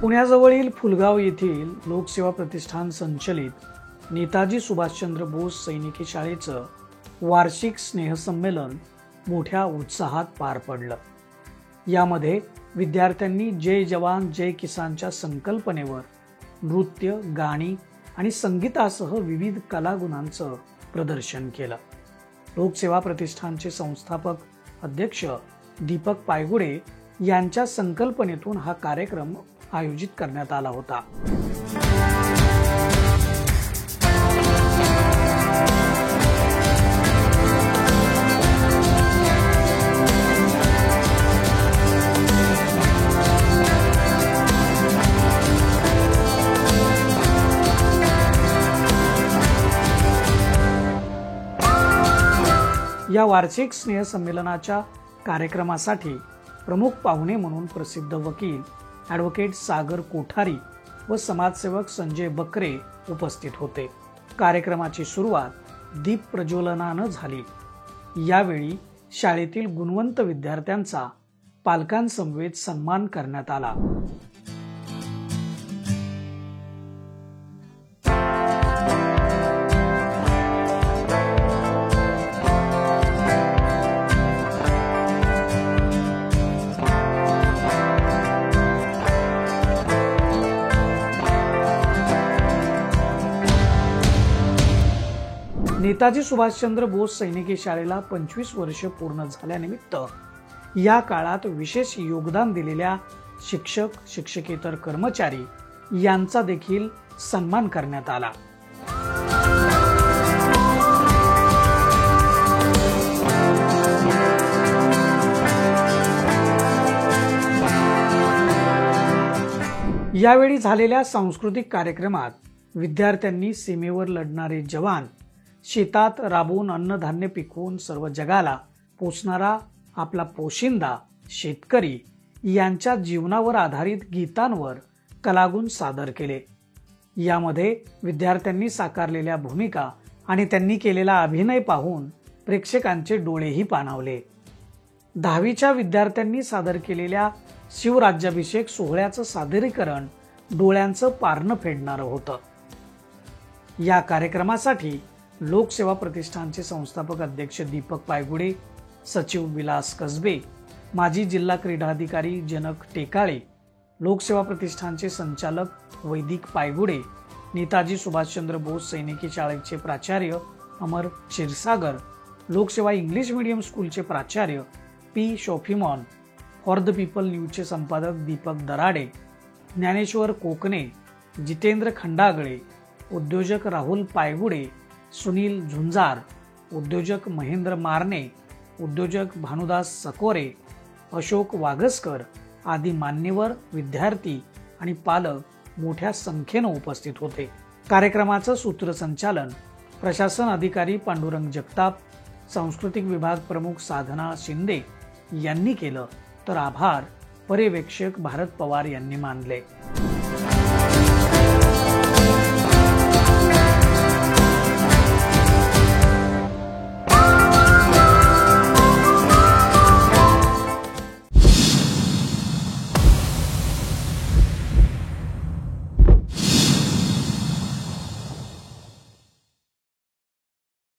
पुण्याजवळील फुलगाव येथील लोकसेवा प्रतिष्ठान संचलित नेताजी सुभाषचंद्र बोस सैनिकी शाळेचं वार्षिक स्नेहसंमेलन मोठ्या उत्साहात पार पडलं। यामध्ये विद्यार्थ्यांनी जय जवान जय किसानच्या संकल्पनेवर नृत्य, गाणी आणि संगीतासह विविध कलागुणांचं प्रदर्शन केलं। लोकसेवा प्रतिष्ठानचे संस्थापक अध्यक्ष दीपक पायगुडे यांच्या संकल्पनेतून हा कार्यक्रम आयोजित करण्यात आला होता। या वार्षिक स्नेहसंमेलनाच्या कार्यक्रमासाठी प्रमुख पाहुणे म्हणून प्रसिद्ध वकील ॲडव्होकेट सागर कोठारी व समाजसेवक संजय बकरे उपस्थित होते। कार्यक्रमाची सुरुवात दीप प्रज्वलनानं झाली। यावेळी शाळेतील गुणवंत विद्यार्थ्यांचा पालकांसमवेत सन्मान करण्यात आला। नेताजी सुभाषचंद्र बोस सैनिकी शाळेला 25 वर्ष पूर्ण झाल्यानिमित्त या काळात विशेष योगदान दिलेल्या शिक्षक, शिक्षकेतर कर्मचारी यांचा देखील सन्मान करण्यात आला। यावेळी झालेल्या सांस्कृतिक कार्यक्रमात विद्यार्थ्यांनी सीमेवर लढणारे जवान, शेतात राबून अन्नधान्य पिकवून सर्व जगाला पोचणारा आपला पोशिंदा शेतकरी यांच्या जीवनावर आधारित गीतांवर कलागुण सादर केले। यामध्ये विद्यार्थ्यांनी साकारलेल्या भूमिका आणि त्यांनी केलेला अभिनय पाहून प्रेक्षकांचे डोळेही पाणावले। 10वीच्या विद्यार्थ्यांनी सादर केलेल्या शिवराज्याभिषेक सोहळ्याचं सादरीकरण डोळ्यांचं पारणं फेडणारं होतं। या कार्यक्रमासाठी लोकसेवा प्रतिष्ठानचे संस्थापक अध्यक्ष दीपक पायगुडे, सचिव विलास कसबे, माजी जिल्हा क्रीडा अधिकारी जनक टेकाळे, लोकसेवा प्रतिष्ठानचे संचालक वैदिक पायगुडे, नेताजी सुभाषचंद्र बोस सैनिकी शाळेचे प्राचार्य अमर क्षीरसागर, लोकसेवा इंग्लिश मीडियम स्कूलचे प्राचार्य पी शोफिमॉन, फॉर द पीपल न्यूजचे संपादक दीपक दराडे, ज्ञानेश्वर कोकणे, जितेंद्र खंडागळे, उद्योजक राहुल पायगुडे, सुनील झुंजार, उद्योजक महेंद्र मारणे, उद्योजक भानुदास सकोरे, अशोक वागसकर आदी मान्यवर, विद्यार्थी आणि पालक मोठ्या संख्येने उपस्थित होते। कार्यक्रमाचं सूत्रसंचालन प्रशासन अधिकारी पांडुरंग जगताप, सांस्कृतिक विभाग प्रमुख साधना शिंदे यांनी केलं, तर आभार पर्यवेक्षक भारत पवार यांनी मानले।